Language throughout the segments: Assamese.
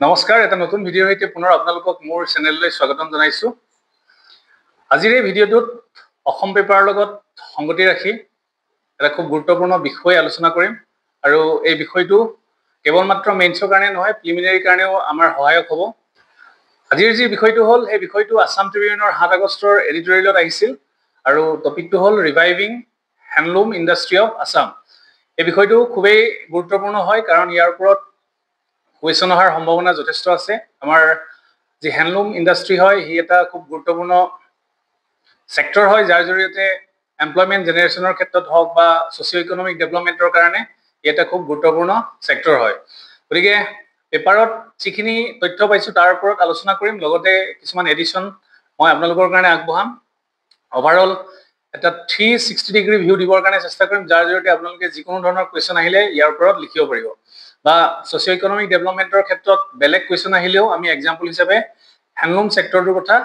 নমস্কাৰ, এটা নতুন ভিডিঅ' সৈতে পুনৰ আপোনালোকক মোৰ চেনেললৈ স্বাগতম জনাইছো। আজিৰ এই ভিডিঅ'টোত অসম পেপাৰৰ লগত সংগতি ৰাখি এটা খুব গুৰুত্বপূৰ্ণ বিষয় আলোচনা কৰিম আৰু এই বিষয়টো কেৱল মাত্ৰ মেইনছৰ কাৰণে নহয়, প্ৰিলিমিনাৰীৰ কাৰণেও আমাৰ সহায়ক হ'ব। আজিৰ যি বিষয়টো হ'ল, এই বিষয়টো আছাম ট্ৰিবিউনৰ 7 আগষ্টৰ এডিটৰিয়েলত আহিছিল আৰু টপিকটো হ'ল ৰিভাইভিং হেণ্ডলুম ইণ্ডাষ্ট্ৰী অফ আছাম। এই বিষয়টো খুবেই গুৰুত্বপূৰ্ণ হয় কাৰণ ইয়াৰ ওপৰত কুৱেশ্যন অহাৰ সম্ভাৱনা যথেষ্ট আছে। আমাৰ যি হেণ্ডলুম ইণ্ডাষ্ট্ৰী হয়, ই এটা খুব গুৰুত্বপূৰ্ণ সেক্টৰ হয়, যাৰ জৰিয়তে এমপ্লয়মেণ্ট জেনেৰেশ্যনৰ ক্ষেত্ৰত হওক বা ছ'চিঅ' ইকনমিক ডেভেলপমেণ্টৰ কাৰণে ই এটা খুব গুৰুত্বপূৰ্ণ সেক্টৰ হয়। গতিকে পেপাৰত যিখিনি তথ্য পাইছোঁ তাৰ ওপৰত আলোচনা কৰিম, লগতে কিছুমান এডিশ্যন মই আপোনালোকৰ কাৰণে আগবঢ়াম। অভাৰঅল এটা 360 ডিগ্ৰী ভিউ দিবৰ কাৰণে চেষ্টা কৰিম, যাৰ জৰিয়তে আপোনালোকে যিকোনো ধৰণৰ কুৱেশ্যন আহিলে ইয়াৰ ওপৰত লিখিব পাৰিব বা ছ'চিঅ' ইকনমিক ডেভেলপমেণ্টৰ ক্ষেত্ৰত বেলেগ কুৱেশ্যন আহিলেও আমি এক্সাম্পল হিচাপে হেণ্ডলুম ছেক্টৰটোৰ কথা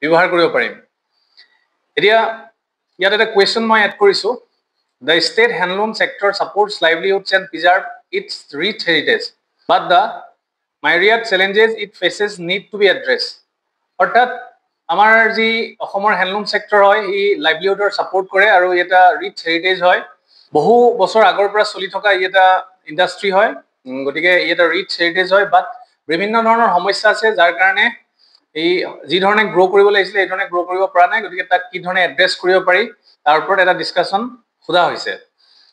ব্যৱহাৰ কৰিব পাৰিম। এতিয়া ইয়াত এটা কুৱেশ্যন মই এড কৰিছোঁ, the state handloom sector supports livelihoods and preserve its rich heritage but the myriad challenges it faces need to be address. অৰ্থাৎ আমাৰ যি অসমৰ হেণ্ডলুম ছেক্টৰ হয়, ই লাইভলিহুডৰ ছাপোৰ্ট কৰে আৰু ই এটা ৰিচ হেৰিটেজ হয়। বহু বছৰ আগৰ পৰা চলি থকা ই এটা ইণ্ডাষ্ট্ৰী হয়, গতিকে ই এটা ৰিচ হেৰিটেজ হয়, বাট বিভিন্ন ধৰণৰ সমস্যা আছে, যাৰ কাৰণে এই যি ধৰণে গ্ৰ' কৰিব লাগিছিলে এই ধৰণে গ্ৰ' কৰিব পৰা নাই। গতিকে তাক কি ধৰণে এড্ৰেছ কৰিব পাৰি তাৰ ওপৰত এটা ডিছকাশ্যন সোধা হৈছে।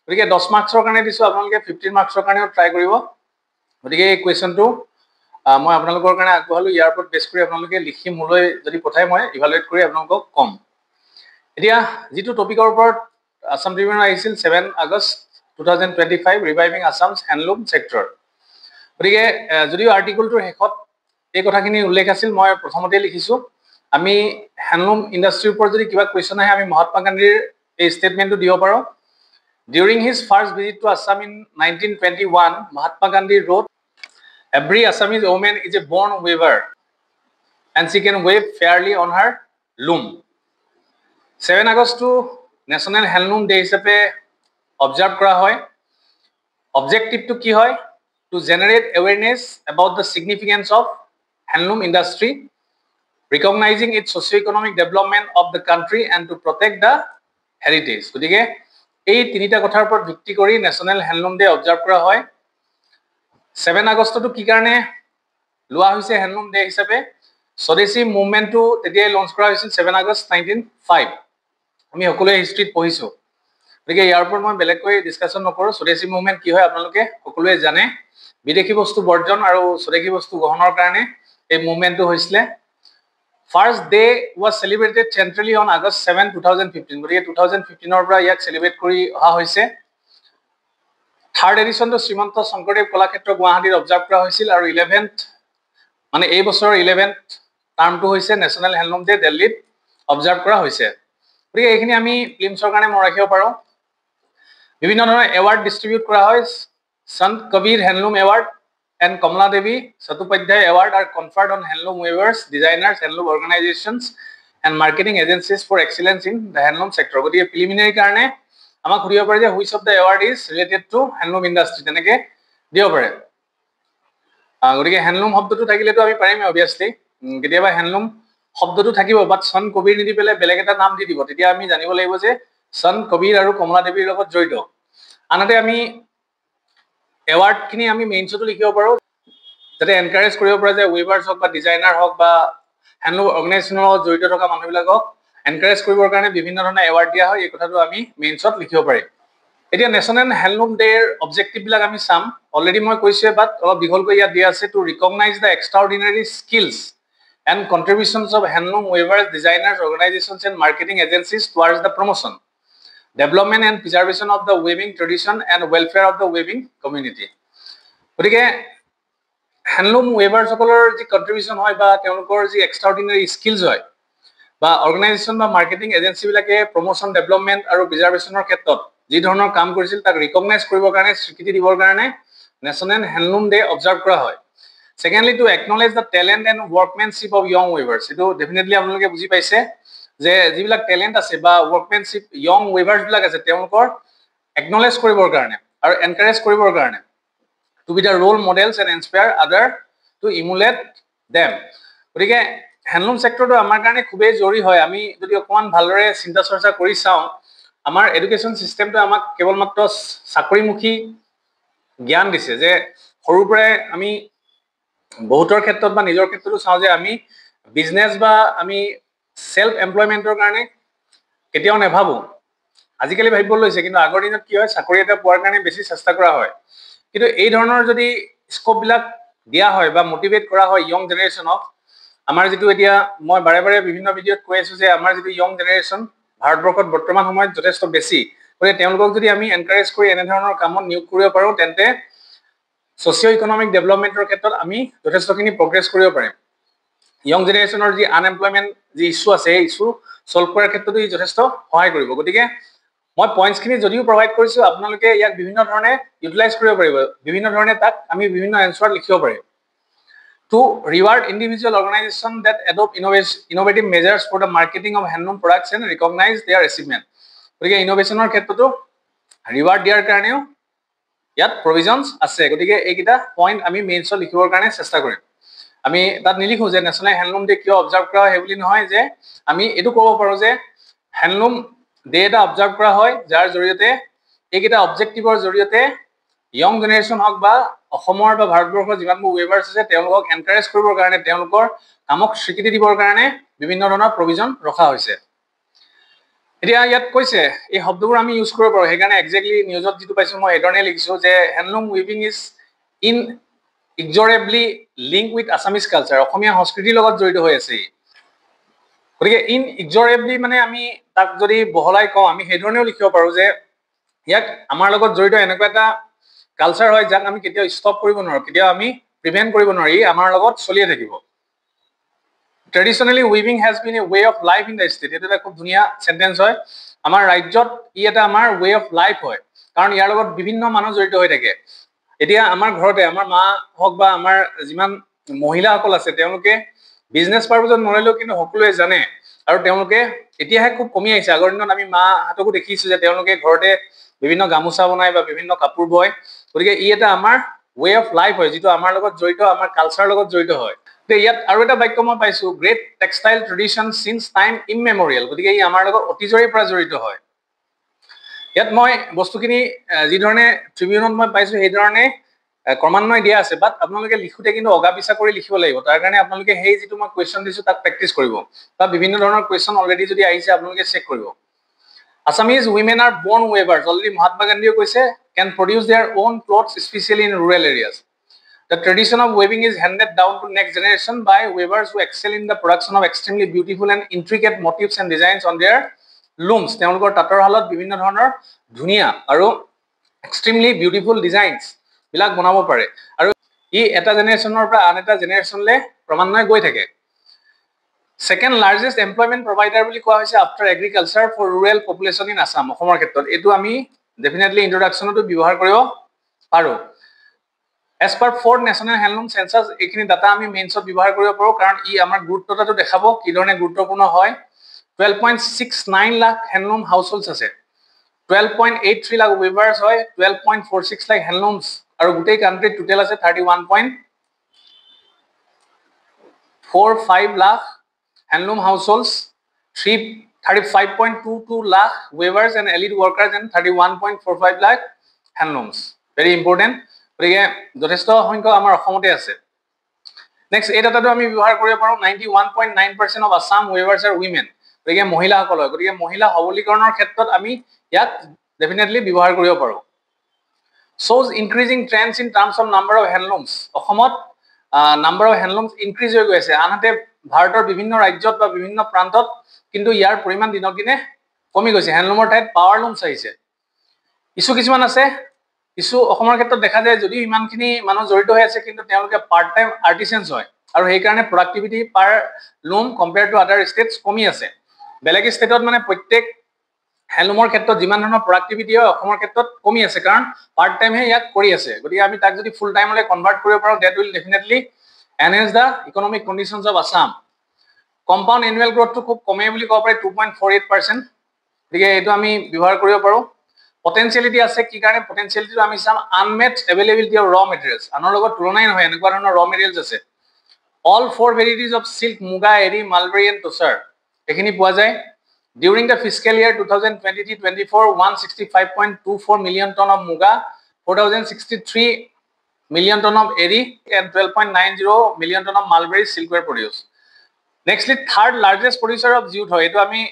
গতিকে 10 মাৰ্কছৰ কাৰণে দিছোঁ, আপোনালোকে 15 মাৰ্কছৰ কাৰণেও ট্ৰাই কৰিব। গতিকে এই কুৱেশ্যনটো মই আপোনালোকৰ কাৰণে আগবঢ়ালোঁ। ইয়াৰ ওপৰত বেছ কৰি আপোনালোকে লিখি মোলৈ যদি পঠাই মই ইভালুৱেট কৰি আপোনালোকক ক'ম। এতিয়া যিটো টপিকৰ ওপৰত আছাম ট্ৰিবিউন আহিছিল 7 আগষ্ট 2025, ৰিভাইভিং আছামছ হেণ্ডলুম ছেক্টৰ। গতিকে যদিও আৰ্টিকলটোৰ শেষত এই কথাখিনি উল্লেখ আছিল, মই প্ৰথমতে লিখিছোঁ আমি হেণ্ডলুম ইণ্ডাষ্ট্ৰীৰ ওপৰত যদি কিবা কুৱেশ্যন আহে আমি মহাত্মা গান্ধীৰ এই ষ্টেটমেণ্টটো দিব পাৰোঁ। During his first visit to Assam in 1921, Mahatma Gandhi wrote, "Every Assamese woman is a born weaver and she can weave fairly on her loom." 7 আগষ্টটো নেশ্যনেল হেণ্ডলুম ডে হিচাপে অবজাৰ্ভ কৰা হয়। অবজেক্টিভটো কি হয়? To generate awareness about the significance of handloom industry, recognizing its socio-economic development of the country and to protect the heritage. গতিকে এই তিনিটা কথাৰ ওপৰত ভিত্তি কৰি নেশ্যনেল হেণ্ডলুম ডে অবজাৰ্ভ কৰা হয়। 7 আগষ্টটো কি কাৰণে লোৱা হৈছে হেণ্ডলুম ডে হিচাপে? স্বদেশী মুভমেণ্টটো তেতিয়াই লঞ্চ কৰা হৈছিল 7 আগষ্ট 1905। আমি সকলোৱে হিষ্ট্ৰীত পঢ়িছোঁ, গতিকে ইয়াৰ ওপৰত মই বেলেগকৈ ডিছকাশ্যন নকৰোঁ। স্বদেশী মুভমেণ্ট কি হয় আপোনালোকে সকলোৱে জানে। বিদেশী বস্তু বৰ্জন আৰু স্বদেশী বস্তু গ্ৰহণৰ কাৰণে এই মুভমেণ্টটো হৈছিলে। First day was celebrated centrally on August 7, 2015। গতিকে 2015ৰ পৰা ইয়াক চেলিব্ৰেট কৰি অহা হৈছে। থাৰ্ড এডিশ্যনটো শ্ৰীমন্ত শংকৰদেৱ কলাক্ষেত্ৰ গুৱাহাটীত অবজাৰ্ভ কৰা হৈছিল আৰু 11th মানে এই বছৰৰ 11th টাৰ্মটো হৈছে নেশ্যনেল হেণ্ডলুম ডে দিল্লীত অবজাৰ্ভ কৰা হৈছে। গতিকে এইখিনি আমি প্ৰিলিমছৰ কাৰণে মনত ৰাখিব পাৰোঁ। বিভিন্ন ধৰণৰ এৱাৰ্ড ডিষ্ট্ৰিবিউট কৰা হয়। Sant Kabir Handloom Award and Kamala Devi Chattopadhyay Award are conferred on handloom weavers, designers, handloom organizations and marketing agencies for excellence in the handloom sector. গতিকে প্ৰিলিমিনাৰী কাৰণে আমাক সুধিব পাৰে যে which of the award is related to handloom industry, তেনেকৈ দিব পাৰে। গতিকে হেণ্ডলুম শব্দটো থাকিলেতো আমি পাৰিমেই অবভিয়াছলি। কেতিয়াবা হেণ্ডলুম শব্দটো থাকিব, বাট সন্ত কবিৰ নিদি পেলাই বেলেগ এটা নাম দি দিব, তেতিয়া আমি জানিব লাগিব যে সন্ত কবিৰ আৰু কমলা দেৱীৰ লগত জড়িত। আনহাতে আমি এৱাৰ্ডখিনি আমি মেইনছতো লিখিব পাৰোঁ, যাতে এনকাৰেজ কৰিব পৰা যায় ৱেভাৰ্ছ হওক বা ডিজাইনাৰ হওক বা হেণ্ডলুম অৰ্গেনাইজেশ্যনৰ লগত জড়িত থকা মানুহবিলাকক এনকাৰেজ কৰিবৰ কাৰণে বিভিন্ন ধৰণৰ এৱাৰ্ড দিয়া হয়। এই কথাটো আমি মেইনছত লিখিব পাৰিম। এতিয়া নেশ্যনেল হেণ্ডলুম ডেৰ অবজেক্টিভবিলাক আমি চাম। অলৰেডি মই কৈছোঁৱে, বাট অলপ দীঘলকৈ ইয়াত দিয়া আছে। To recognise the extraordinary skills and contributions of handloom weavers, designers, organisations and marketing agencies towards the promotion, development and preservation of the weaving tradition and welfare of the weaving community. গতিকে হেণ্ডলুম ৱেভাৰসকলৰ যি কণ্ট্ৰিবিউশ্যন হয় বা তেওঁলোকৰ যি এক্সট্ৰাঅৰ্ডিনাৰী স্কিলছ হয় বা অৰ্গেনাইজেশ্যন বা মাৰ্কেটিং এজেঞ্চিবিলাকে প্ৰমোশ্যন, ডেভেলপমেণ্ট আৰু প্ৰিজাৰ্ভেশ্যনৰ ক্ষেত্ৰত যি ধৰণৰ কাম কৰিছিল তাক ৰিকগনাইজ কৰিবৰ কাৰণে, স্বীকৃতি দিবৰ কাৰণে নেশ্যনেল হেণ্ডলুম ডে অবজাৰ্ভ কৰা হয়। Secondly, to acknowledge the talent and workmanship of young weavers. এইটো ডেফিনেটলি আপোনালোকে বুজি পাইছে যে যিবিলাক টেলেণ্ট আছে বা ৱৰ্কমেনশ্বিপ য়ং ৱেভাৰ্ছবিলাক আছে তেওঁলোকৰ একনলেজ কৰিবৰ কাৰণে আৰু এনকাৰেজ কৰিবৰ কাৰণে, to be the role models and inspire other to emulate them গতিকে হ্যান্ডলুম সেক্টৰটো আমাৰ কাৰণে খুবেই জৰুৰী হয় আমি যদি অকমান ভালদৰে চিন্তা চৰ্চা কৰি চাওঁ আমাৰ এডুকেশ্যন সিস্টেমটো আমাক কেৱল মাত্ৰ চাকৰিমুখী জ্ঞান দিছে যে সৰুৰ পৰাই আমি বহুতৰ ক্ষেত্ৰত বা নিজৰ ক্ষেত্ৰতো চাওঁ যে আমি বিজনেছ বা আমি সেলফ এমপ্লয়মেন্টৰ কাৰণে কেতিয়াও নেভাবো আজিকালি ভাবিব লৈছে কিন্তু আগৰ দিনত কি হয় চাকৰি এটা পোৱাৰ কাৰণে বেছি চেষ্টা কৰা হয় কিন্তু এই ধৰণৰ যদি স্কোপ বিলাক দিয়া হয় বা মোটিভেট কৰা হয় ইয়ং জেনেৰেশ্যনক আমাৰ যেটো এতিয়া মই বাৰে বাৰে বিভিন্ন ভিডিঅত কৈ আছো যে আমাৰ যেটো ইয়ং জেনেৰেশ্যন ভাৰতবৰ্ষত বৰ্তমান সময়ত যথেষ্ট বেছি গতিকে তেওঁলোকক যদি আমি এনকাৰেজ কৰি এনে ধৰণৰ কামত নিয়োগ কৰিব পাৰো তেন্তে সোশিও ইকোনমিক ডেভেলপমেন্টৰ ক্ষেত্ৰত আমি যথেষ্টখিনি প্ৰগ্ৰেছ কৰিব পাৰিম ইয়ং জেনেৰেশ্যনৰ যি আনএমপ্লয়মেন্ট যি ইস্যু আছে এই ইস্যু সলভ কৰাৰ ক্ষেত্ৰতো ই যথেষ্ট সহায় কৰিব গতিকে মই পইণ্টছখিনি যদিও প্ৰভাইড কৰিছো আপোনালোকে ইয়াক বিভিন্ন ধৰণে ইউটিলাইজ কৰিব পাৰিব বিভিন্ন ধৰণে তাক আমি বিভিন্ন এনসাৰ লিখিব পাৰিম to reward individual organization that adopt innovative measures for the marketing of handloom products and recognize their achievement গতিকে ইনোভেশনৰ ক্ষেত্ৰতো ৰিৱাৰ্ড দিয়াৰ কাৰণেও ইয়াত প্ৰভিজনছ আছে গতিকে এইকিটা পইণ্ট আমি মেইনছত লিখিবৰ কাৰণে চেষ্টা কৰিম আমি তাত নিলিখো যে নেশ্যনেল হ্যান্ডলুম ডে কিয় অবজাৰ্ভ কৰা হয় বুলি নহয় যে আমি এটো ক'ব পাৰো যে হ্যান্ডলুম ডে এটা অবজাৰ্ভ কৰা হয় যাৰ জৰিয়তে এইকিটা অবজেক্টিভৰ জৰিয়তে ইয়ং জেনেৰেশ্যন হক বা অসমৰ বা ভাৰতবৰ্ষৰ যিমানবোৰ ৱেভাৰ্ছ আছে তেওঁলোকক এনকাৰেজ কৰিবৰ কাৰণে তেওঁলোকৰ কামক স্বীকৃতি দিবৰ কাৰণে বিভিন্ন ধৰণৰ প্ৰভিজন ৰখা হৈছে এতিয়া ইয়াত কৈছে এই শব্দবোৰ আমি ইউজ কৰিব পাৰো হেকাৰণে এক্স্যাক্টলি নিউজত যেটো পাইছো মই এডৰণে লিখিছো যে handloom weaving is inextricably linked with Assamese culture অসমীয়া সংস্কৃতিৰ লগত জড়িত হৈ আছে গতিকে ইন ইনজৰেবলি মানে আমি তাক যদি বহলাই কওঁ আমি সেই ধৰণেও লিখিব পাৰো যে ইয়াক আমাৰ লগত জড়িত এনেকুৱা এটা কালচাৰ হয় যাক আমি কেতিয়াও ষ্টপ কৰিব নোৱাৰো কেতিয়াও আমি প্ৰিভেন্ট কৰিব নোৱাৰি আমাৰ লগত চলিয়ে থাকিব traditionally weaving has been a way of life in the state এটা খুব ধুনীয়া সেন্টেন্স হয় আমাৰ ৰাজ্যত ই এটা আমাৰ ওয়ে অফ লাইফ হয় কাৰণ ইয়াৰ লগত বিভিন্ন মানুহ জড়িত হৈ থাকে এতিয়া আমাৰ ঘৰতে আমাৰ মা হক বা আমাৰ যিমান মহিলাসকল আছে তেওঁলোকে বিজনেছ পাৰপজত নলৈলেও কিন্তু সকলোৱে জানে আৰু তেওঁলোকে এতিয়াহে খুব কমি আহিছে আগৰ দিনত আমি মা হাতকো দেখিছো যে তেওঁলোকে ঘৰতে বিভিন্ন গামুচা বনাই বা বিভিন্ন কাপোৰ বয় গতিকে ই এটা আমাৰ ওয়ে অফ লাইফ হয় যেটো আমাৰ লগত জড়িত আমাৰ কালচাৰ লগত জড়িত হয় ইয়াত আৰু এটা বাক্য মই পাইছো great textile tradition since time immemorial গতিকে ই আমাৰ লগত অতীজৰে পৰা জড়িত হয় ইয়াত মই বস্তুখিনি যি ধৰণে ট্ৰিবিউনত মই পাইছো সেই ধৰণে ক্ৰমান্বয়ে দিয়া আছে বাট আপোনালোকে লিখোতে কিন্তু অগাপিছা কৰি লিখিব লাগিব তাৰ কাৰণে আপোনালোকে হেই যেটো মই কোৱেশ্চন দিছো তাক প্ৰেক্টিছ কৰিব বা বিভিন্ন ধৰণৰ কোৱেশ্চন অলৰেডি যদি আহিছে আপোনালোকে চেক কৰিব Assamese women are born weavers. Already Mahatma Gandhi can produce their own clothes, especially in rural areas. The tradition of weaving is handed down to next generation by weavers who excel in the production of extremely beautiful and intricate motifs and designs on their looms. তেওঁলোকৰ তাঁতৰ শালত বিভিন্ন ধৰণৰ ধুনীয়া আৰু extremely beautiful designs বিলাক বনাব পাৰে আৰু ই এটা জেনেৰেশ্যনৰ পৰা আন এটা জেনেৰেশ্যনলে ক্ৰমান্বয়ে গৈ থাকে Second largest employment provider বুলি কোৱা হৈছে after agriculture for rural population in Assam অসমৰ ক্ষেত্ৰত এটো আমি definitely introductionটো ব্যৱহাৰ কৰিব পাৰো As per fourth national handloom census এইখিনি ডাটা আমি মেইনছত ব্যৱহাৰ কৰিব পাৰো কাৰণ ই আমাৰ গুৰুত্বটো দেখাব কি ধৰণে গুৰুত্বপূৰ্ণ হয় 12.69 লাখ handloom households আছে 12.83 লাখ weavers হয় 12.46 লাখ handlooms আৰু গোটেই কান্ট্ৰি টোটাল আছে 31.45 lakh handloom households 35.22 lakh weavers and elite workers and 31.45 lakh handlooms very important গতিকে যথেষ্ট সংখ্যক আমাৰ অসমতে আছে নেক্সট এই ডাটাটো আমি ব্যৱহাৰ কৰিব পাৰো 91.9% of Assam weavers are women গতিকে মহিলাসকল হয় গতিকে মহিলা সবলীকৰণৰ ক্ষেত্ৰত আমি ইয়াক ডেফিনেটলি ব্যৱহাৰ কৰিব পাৰো shows increasing trends in terms of number of handlooms অসমত number of handlooms increase হৈ গৈছে আনহাতে ভাৰতৰ বিভিন্ন ৰাজ্যত বা বিভিন্ন প্ৰান্তত কিন্তু ইয়াৰ পৰিমাণ দিনক দিনে কমি গৈছে হ্যান্ডলুমৰ ঠাইত পাৱাৰ লুমছ আহিছে ইছু কিছুমান আছে ইছু অসমৰ ক্ষেত্ৰত দেখা যায় যদি ইমানখিনি মানুহ জড়িত হৈ আছে কিন্তু তেওঁলোকে পাৰ্ট টাইম আৰ্টিসানছ হয় আৰু সেই কাৰণে প্ৰডাক্টিভিটি পাৰ লুম কম্পেয়াৰ টু আদাৰ ষ্টেটছ কমি আছে বেলেগ ষ্টেটত মানে প্ৰত্যেক হ্যান্ডলুমৰ ক্ষেত্ৰত যিমান ধৰণৰ প্ৰডাক্টিভিটি হয় অসমৰ ক্ষেত্ৰত কমি আছে কাৰণ পাৰ্ট টাইম হে ইয়াক কৰি আছে গতিকে আমি তাক যদি ফুল টাইমলৈ কনভাৰ্ট কৰিব পাৰো that will definitely enhance the economic conditions of Assam compound annual growth to খুব কমে বুলি কব পাৰি 2.48% গতিকে এটো আমি ব্যৱহাৰ কৰিব পাৰো পটেনশিয়ালিটি আছে কি কাৰণে পটেনশিয়ালিটিটো আমি চাম unmet availability of raw materials আনৰ লগত তুলনাই নহয় এনেকুৱা ধৰণৰ raw materials আছে All 4 varieties of silk, muga, eri, mulberry and tosar ekhini poa jay. During the fiscal year 2023-24, 165.24 million ton of muga, 4063 million ton of eri and 12.90 million ton of mulberry silkwear produced. Nextly, third largest producer of jute hoy etu ami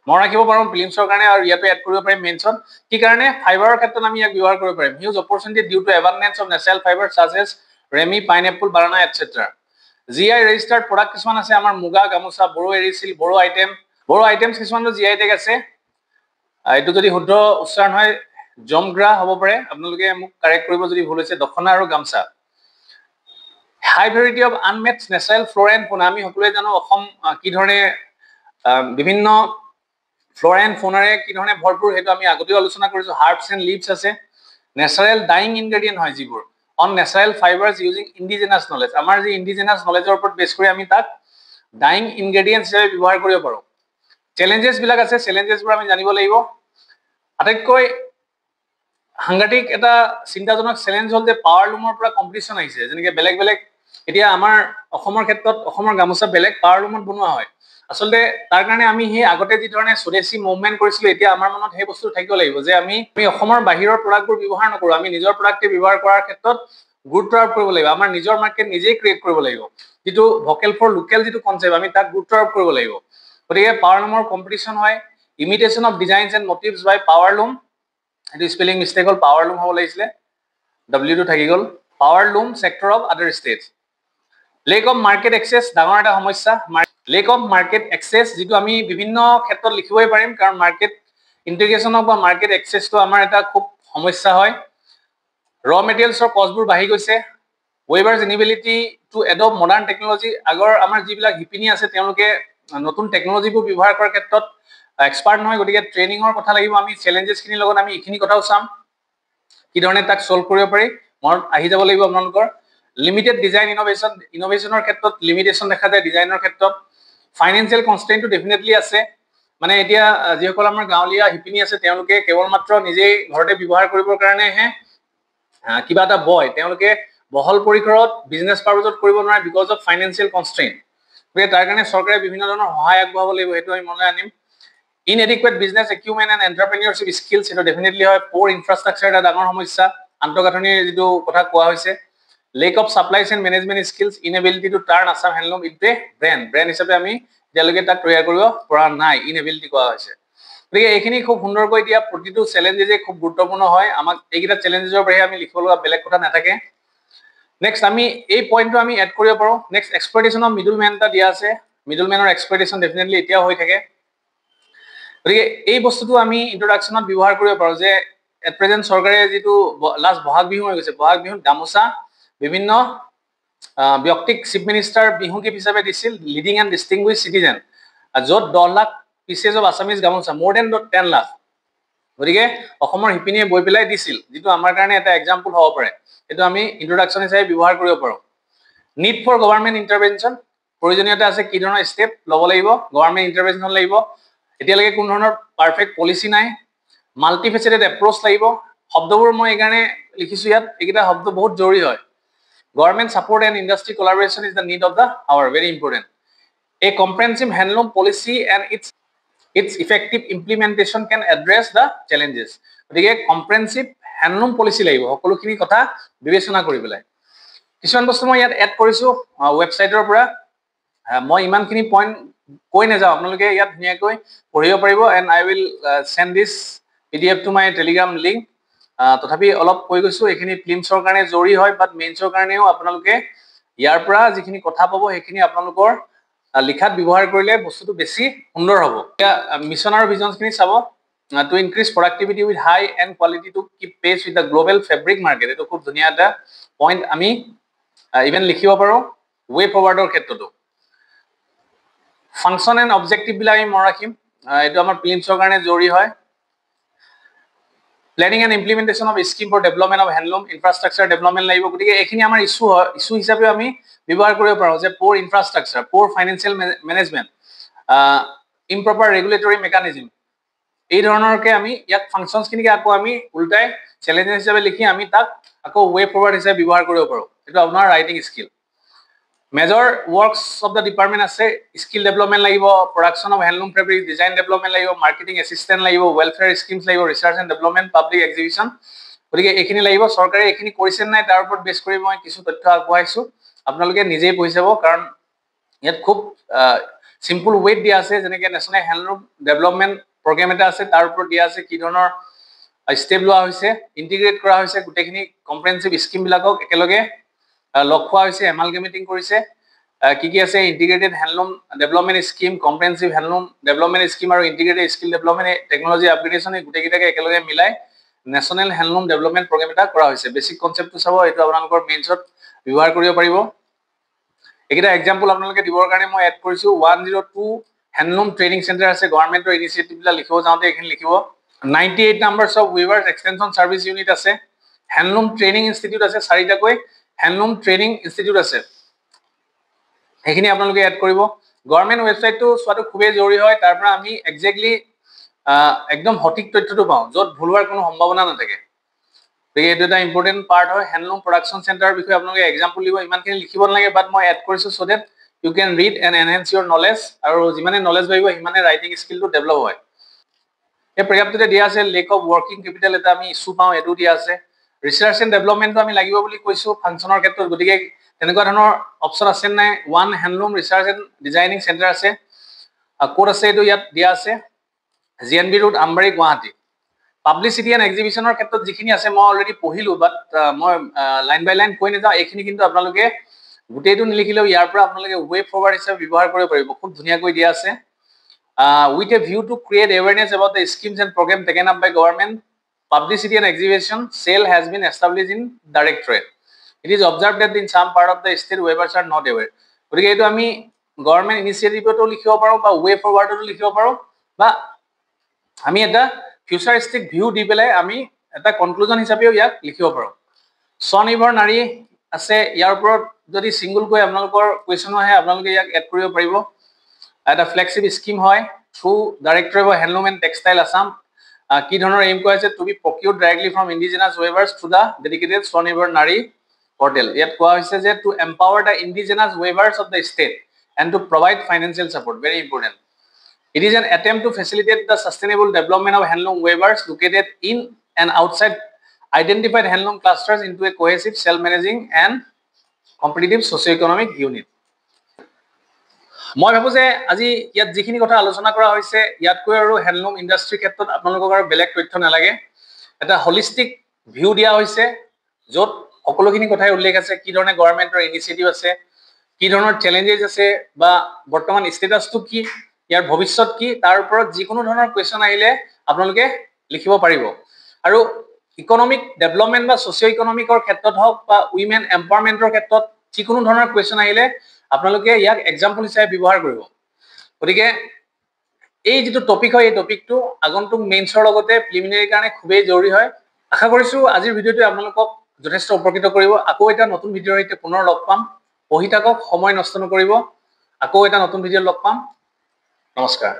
মই ৰাখিব পাৰোঁ ফিল্মছৰ কাৰণে আৰু ইয়াতে এড কৰিব পাৰিম মেনশ্যন কি কাৰণে ফাইবাৰৰ ক্ষেত্ৰত আমি ইয়াক ব্যৱহাৰ কৰিব পাৰিম huge opportunity due to abundance of natural fibre such as ramie pineapple banana etcetera GI registered product কিছুমান আছে আমাৰ মুগা গামোচা বড়ো এৰিছিল বড়ো আইটেমছ কিছুমানটো জিআই টেগ আছে এইটো যদি শুদ্ধ উচ্চাৰণ হয় জমগ্ৰা হ'ব পাৰে আপোনালোকে মোক কাৰেক্ট কৰিব যদি ভুল হৈছে দখনা আৰু gamosa high variety of unmatched natural flora and fauna আমি সকলোৱে জানো অসম কি ধৰণে বিভিন্ন ফ্লোৰা এণ্ড ফৌনাৰে কি ধৰণে ভৰপুৰ হেতু আমি আগতেও আলোচনা কৰিছো হাৰ্বছ এণ্ড লিভছ আছে নেচাৰেল ডাইং ইনগ্ৰেডিয়েন্ট হয় যিবোৰ অন নেচাৰেল ফাইবাৰছ ইউজিং ইন্ডিজিনাছ নলেজ আমাৰ যি ইন্ডিজিনাছ নলেজৰ ওপৰত বেছ কৰি আমি তাক ডাইং ইনগ্ৰেডিয়েন্টছ হিচাপে ব্যৱহাৰ কৰিব পাৰো চ্যালেঞ্জেছ বিলাক আছে চ্যালেঞ্জেছবোৰ আমি জানিব লাগিব আটাইতকৈ সাংঘাতিক এটা চিন্তাজনক চ্যালেঞ্জ হ'ল যে পাৱাৰ লুমৰ পৰা কম্পিটিশন আহিছে যেনেকৈ বেলেগ বেলেগ এতিয়া আমাৰ অসমৰ ক্ষেত্ৰত অসমৰ গামোচা বেলেগ পাৱাৰ লুমত বনোৱা হয় আসলে তাৰ কাৰণে আমি হে আগতে যি ধৰণে স্বদেশী মুভমেন্ট কৰিছিলো এতিয়া আমাৰ মনত হে বস্তু থাকিব লাগিব যে আমি অসমৰ বাহিৰৰ প্ৰডাক্টবোৰ ব্যৱহাৰ নকৰো আমি নিজৰ প্ৰডাক্টে ব্যৱহাৰ কৰাৰ ক্ষেত্ৰত গুৰুত্ব আৰোপ কৰিব লাগিব আমাৰ নিজৰ মাৰ্কেট নিজেই ক্ৰিয়েট কৰিব লাগিব যেটো ভোকেল ফৰ লোকেল যেটো কনসেপ্ট আমি তাক গুৰুত্ব আৰোপ কৰিব লাগিব গতিকে পাৱাৰ লুমৰ কম্পিটিশন হয় imitation of designs and motifs by power loom এটো স্পেলিং মিস্টেক হ'ল পাৱাৰ লুম হ'ব লাগিছিলে w টো থাকি গ'ল power loom sector of other states lack of market access ডাঙৰ এটা সমস্যা লেক অফ মাৰ্কেট এক্সেছ যেটো আমি বিভিন্ন ক্ষেত্ৰত লিখিবই পাৰিম কাৰণ মাৰ্কেট ইন্টিগ্ৰেশন অফ বা মাৰ্কেট এক্সেছ তো আমাৰ এটা খুব সমস্যা হয় ৰ মেটেৰিয়েলছৰ কষ্টবোৰ বাঢ়ি গৈছে ওয়েভাৰছ ইনেবিলিটি টু এডপ্ট মডাৰ্ন টেকনলজি আগৰ আমাৰ যিবিলাক হিপিনি আছে তেওঁলোকে নতুন টেকনলজিবোৰ ব্যৱহাৰ কৰাৰ ক্ষেত্ৰত এক্সপাৰ্ট নহয় গতিকে ট্ৰেইনিঙৰ কথা লাগিব আমি চ্যালেঞ্জেছখিনিৰ লগত আমি এইখিনি কথাও চাম কি ধৰণে তাক সলভ কৰিব পাৰি মনত আহি যাব লাগিব আপোনালোকৰ লিমিটেড ডিজাইন ইনোভেশনৰ ক্ষেত্ৰত লিমিটেশন দেখা যায় ডিজাইনৰ ক্ষেত্ৰত ফাইনান্সিয়াল কনস্ট্ৰেইনটো ডেফিনেটলি আছে মানে এতিয়া যিসকল আমাৰ গাঁৱলীয়া হিপিনি আছে তেওঁলোকে কেৱল মাত্ৰ নিজেই ঘৰতে ব্যৱহাৰ কৰিবৰ কাৰণে হে কিবা এটা বয় তেওঁলোকে বহল পৰিসৰত বিজনেছ পাৰপজত কৰিব নোৱাৰে বিকজ অফ ফাইনান্সিয়াল কনস্ট্ৰেইন গতিকে তাৰ কাৰণে চৰকাৰে বিভিন্ন ধৰণৰ সহায় আগবঢ়াব লাগিব সেইটো আমি মনলৈ আনিম inadequate business acumen and entrepreneurship skills এটা ডেফিনেটলি হয় পোৰ ইনফ্ৰাষ্ট্ৰাকচাৰ এটা ডাঙৰ সমস্যা আন্তঃগাঁথনিৰ যেটো কথা কোৱা হৈছে lack of supply chain management skills inability to turn Assam handloom into a brand হিচাপে আমি যেলৈকে তাক তৈয়াৰ কৰিব পৰা নাই inability কোৱা হৈছে গতিকে এইখিনি খুব সুন্দৰকৈ দিয়া প্ৰতিটো চ্যালেঞ্জে যে খুব গুৰুত্বপূৰ্ণ হয় আমাক এইকিটা চ্যালেঞ্জৰ বাহিৰে আমি লিখিব লগা বেলেগ কথা নাথাকে নেক্সট আমি এই পইণ্টটো আমি এড কৰিব পাৰো নেক্সট এক্সপ্লইটেশন অফ মিডলম্যান টা দিয়া আছে মিডলম্যানৰ এক্সপ্লইটেশন ডেফিনেটলি এতিয়া হৈ থাকে গতিকে এই বস্তুটো আমি ইন্ট্ৰোডাকশনত ব্যৱহাৰ কৰিব পাৰো যে এট প্ৰেজেন্ট চৰকাৰে যেটো লাষ্ট বহাগ বিহু হৈ গৈছে বহাগ বিহু গামোচা বিভিন্ন ব্যক্তিক চিফ মিনিষ্টাৰ বিহু গিফ্ট হিচাপে দিছিল লিডিং এণ্ড ডিস্টিংগুইশ সিটিজেন য'ত 10 লাখ পিসেস অফ আসামিজ গামোচা মোৰ দেন 10 লাখ গতিকে অসমৰ হিপিনিয়ে বই পেলাই দিছিল যেটো আমাৰ কাৰণে এটা এক্সাম্পল হ'ব পাৰে এটো আমি ইন্ট্ৰোডাকশন হিচাপে ব্যৱহাৰ কৰিব পাৰো নিড ফৰ গভৰ্ণমেন্ট ইন্টাৰভেনশন প্ৰয়োজনীয়তা আছে কি ধৰণৰ ষ্টেপ ল'ব লাগিব গভৰ্ণমেন্ট ইন্টাৰভেনশন লাগিব এতিয়ালৈকে কোন ধৰণৰ পাৰফেক্ট পলিসি নাই মাল্টিফেচেটেড এপ্ৰোচ লাগিব শব্দবোৰ মই একাৰণে লিখিছো ইয়াত এইকিটা শব্দ বহুত জৰুৰী হয় Government support and industry collaboration is the need of the hour. Very important. A comprehensive handloom policy and its effective implementation can address the challenges. গতিকে comprehensive handloom policy লাগিব সকলোখিনি কথা বিবেচনা কৰি পেলাই কিছুমান বস্তু মই ইয়াত এড কৰিছো ওয়েবসাইটৰ পৰা মই ইমানখিনি পইণ্ট কৈ নাযাওঁ আপোনালোকে ইয়াত ধুনীয়াকৈ পঢ়িব পাৰিব and I will send this PDF to my Telegram link. তথাপি অলপ কৈ গৈছো এখিনি ফিল্মছৰ কাৰণে জৰুৰী হয় বাট মেইনছৰ কাৰণেও আপোনালোকে ইয়াৰ পৰা যিখিনি কথা পাব সেইখিনি আপোনালোকৰ লিখাত ব্যৱহাৰ কৰিলে বস্তুটো বেছি সুন্দৰ হ'ব এতিয়া মিছন আৰু ভিজনছখিনি চাব to increase productivity with high end quality to keep pace with the global fabric market এটো খুব ধুনীয়া এটা পইণ্ট আমি ইভেন লিখিব পাৰো ওয়ে ফৰৱাৰ্ডৰ ক্ষেত্ৰটো ফাংচন এণ্ড অবজেক্টিভ বিলাক আমি মন ৰাখিম এটো আমাৰ ফিল্মছৰ কাৰণে জৰুৰী হয় Planning and implementation of scheme for development of handloom infrastructure development লাগিব গতিকে এখিনি আমাৰ ইস্যু হিচাপে আমি ব্যৱহাৰ কৰিব পাৰো যে poor infrastructure poor financial management improper regulatory mechanism এই ধৰণৰকে আমি ইয়াক ফাংচনছ কিনিকে আকৌ আমি উল্টাই চ্যালেঞ্জ হিচাপে লিখি আমি তাক আকৌ ওয়ে ফৰৱাৰ্ড হিচাপে ব্যৱহাৰ কৰিব পাৰো এটো আপোনাৰ writing skill major works of the department আছে স্কিল ডেভেলপমেণ্ট লাগিব, production of handloom fabric, design development লাগিব, মাৰ্কেটিং এছিষ্টেণ্ট লাগিব, ৱেলফেয়াৰ স্কিমছ লাগিব, research and development, public exhibition. গতিকে এইখিনি লাগিব। চৰকাৰে এইখিনি কৰিছে নাই তাৰ ওপৰত বেছ কৰি মই কিছু তথ্য আগবঢ়াইছোঁ, আপোনালোকে নিজেই পঢ়ি যাব, কাৰণ ইয়াত খুব চিম্পল ৱেত দিয়া আছে। যেনেকৈ নেশ্যনেল হেণ্ডলুম ডেভেলপমেণ্ট প্ৰগ্ৰেম এটা আছে, তাৰ ওপৰত দিয়া আছে কি ধৰণৰ ষ্টেপ লোৱা হৈছে, ইণ্টিগ্ৰেট কৰা হৈছে, গোটেইখিনি কম্প্ৰেহেনচিভ স্কিমবিলাকক একেলগে লগ খোৱা হৈছে, এমালগেমেটিং কৰিছে। কি আছে integrated handloom development scheme, comprehensive handloom development scheme আৰু integrated skill development technology upgradation, এই গোটেইকেইটাকে একেলগে মিলাই নেশ্যনেল হেণ্ডলুম ডেভেলপমেণ্ট প্ৰগ্ৰেম এটা কৰা হৈছে। বেছিক কনচেপ্টটো চাব, এইটো আপোনালোকৰ মেইনছত ব্যৱহাৰ কৰিব পাৰিব। এইকেইটা এক্সাম্পল আপোনালোকে দিবৰ কাৰণে মই এড কৰিছোঁ। 102 হেণ্ডলুম ট্ৰেইনিং চেণ্টাৰ আছে, গভৰ্ণমেণ্টৰ ইনিচিয়েটিভবিলাক লিখিব যাওঁতে এইখিনি লিখিব। 98 numbers of weavers extension service unit আছে। হেণ্ডলুম ট্ৰেইনিং ইনষ্টিটিউট আছে, 4টাকৈ হেণ্ডলুম ট্ৰেইনিং ইনষ্টিটিউট আছে, সেইখিনি আপোনালোকে এড কৰিব। গভৰ্ণমেণ্ট ৱেবছাইটটো চোৱাটো খুবেই জৰুৰী হয়, তাৰ পৰা আমি একজেক্টলি একদম সঠিক তথ্যটো পাওঁ, য'ত ভুল হোৱাৰ কোনো সম্ভাৱনা নাথাকে। গতিকে এইটো এটা ইম্পৰ্টেণ্ট পাৰ্ট হয়। হেণ্ডলুম প্ৰডাকশ্যন চেণ্টাৰৰ বিষয়ে আপোনালোকে এক্সাম্পল দিব, ইমানখিনি লিখিব নালাগে, বাট মই এড কৰিছোঁ so' that you can read and enhance your knowledge, আৰু যিমানে নলেজ বাঢ়িব সিমানে ৰাইটিং স্কিলটো ডেভেলপ হয়। এই প্ৰেক্টিছতে দিয়া আছে লেক অফ ৱৰ্কিং কেপিটেল এটা আমি ইছ্যু পাওঁ, এইটো দিয়া আছে। ৰিচাৰ্চ এণ্ড ডেভেলপমেণ্টটো আমি লাগিব বুলি কৈছোঁ ফাংচনৰ ক্ষেত্ৰত, গতিকে তেনেকুৱা ধৰণৰ অপশ্যন আছে নাই। 1 handloom research and designing centre আছে, ক'ত আছে এইটো ইয়াত দিয়া আছে, GNB road, Ambari, Guwahati. Publicity and এক্সিবিশ্যনৰ ক্ষেত্ৰত যিখিনি আছে মই অলৰেডি পঢ়িলোঁ, বাট মই লাইন বাই লাইন কৈ নাযাওঁ। এইখিনি কিন্তু আপোনালোকে গোটেইটো নিলিখিলেও ইয়াৰ পৰা আপোনালোকে ৱে ফৰৱাৰ্ড হিচাপে ব্যৱহাৰ কৰিব পাৰিব, খুব ধুনীয়াকৈ দিয়া আছে। With a view to create awareness about the schemes and programs taken up by government, publicity and exhibition cell has been established in Directorate. It is observed that in some part of the state waivers are not aware. গতিকে এইটো আমি গভৰ্ণমেণ্ট ইনিচিয়েটিভতো লিখিব পাৰোঁ, বা ৱে ফৰৱাৰ্ডতো লিখিব পাৰোঁ, বা আমি এটা ফিউচাৰিষ্টিক ভিউ দি পেলাই আমি এটা কনক্লুজন হিচাপেও ইয়াক লিখিব পাৰোঁ। স্বনিৰ্ভৰ নাৰী আছে, ইয়াৰ ওপৰত যদি ছিংগুলকৈ আপোনালোকৰ কুৱেশ্যনো আহে আপোনালোকে ইয়াক এড কৰিব পাৰিব। এটা ফ্লেগশ্বিপ স্কিম হয় through directorate of handloom and textile Assam. কি ধৰণৰ এইম কৰা হৈছে, to be procured directly from indigenous weavers through the dedicated Swanirbhar Nari portal. ইয়াত কোৱা হৈছে যে to empower the indigenous weavers of the state and to provide financial support, very important. It is an attempt to facilitate the sustainable development of handloom weavers located in and outside identified handloom clusters into a cohesive, self-managing and competitive socio-economic unit. মই ভাবোঁ যে আজি ইয়াত যিখিনি কথা আলোচনা কৰা হৈছে, ইয়াতকৈ আৰু হেণ্ডলুম ইণ্ডাষ্ট্ৰীৰ ক্ষেত্ৰত আপোনালোকক আৰু বেলেগ তথ্য নালাগে। এটা হলিষ্টিক ভিউ দিয়া হৈছে, য'ত সকলোখিনি কথাই উল্লেখ আছে, কি ধৰণে গভৰ্ণমেণ্টৰ ইনিচিয়েটিভ আছে, কি ধৰণৰ চেলেঞ্জেছ আছে, বা বৰ্তমান ষ্টেটাছটো কি, ইয়াৰ ভৱিষ্যত কি, তাৰ ওপৰত যিকোনো ধৰণৰ কুৱেশ্যন আহিলে আপোনালোকে লিখিব পাৰিব। আৰু ইকনমিক ডেভেলপমেণ্ট বা ছ'চিঅ' ইকনমিকৰ ক্ষেত্ৰত হওক বা উইমেন এম্পাৱাৰমেণ্টৰ ক্ষেত্ৰত যিকোনো ধৰণৰ কুৱেশ্যন আহিলে আপোনালোকে ইয়াক এক্সাম্পল হিচাপে ব্যৱহাৰ কৰিব। গতিকে এই যিটো টপিক হয়, এই টপিকটো আগন্তুক মেইনছৰ লগতে প্ৰিলিমিনাৰীৰ কাৰণে খুবেই জৰুৰী হয়। আশা কৰিছোঁ আজিৰ ভিডিঅ'টোৱে আপোনালোকক যথেষ্ট উপকৃত কৰিব। আকৌ এটা নতুন ভিডিঅ'ৰ সৈতে পুনৰ লগ পাম। পঢ়ি থাকক, সময় নষ্ট নকৰিব। আকৌ এটা নতুন ভিডিঅ'ত লগ পাম। নমস্কাৰ।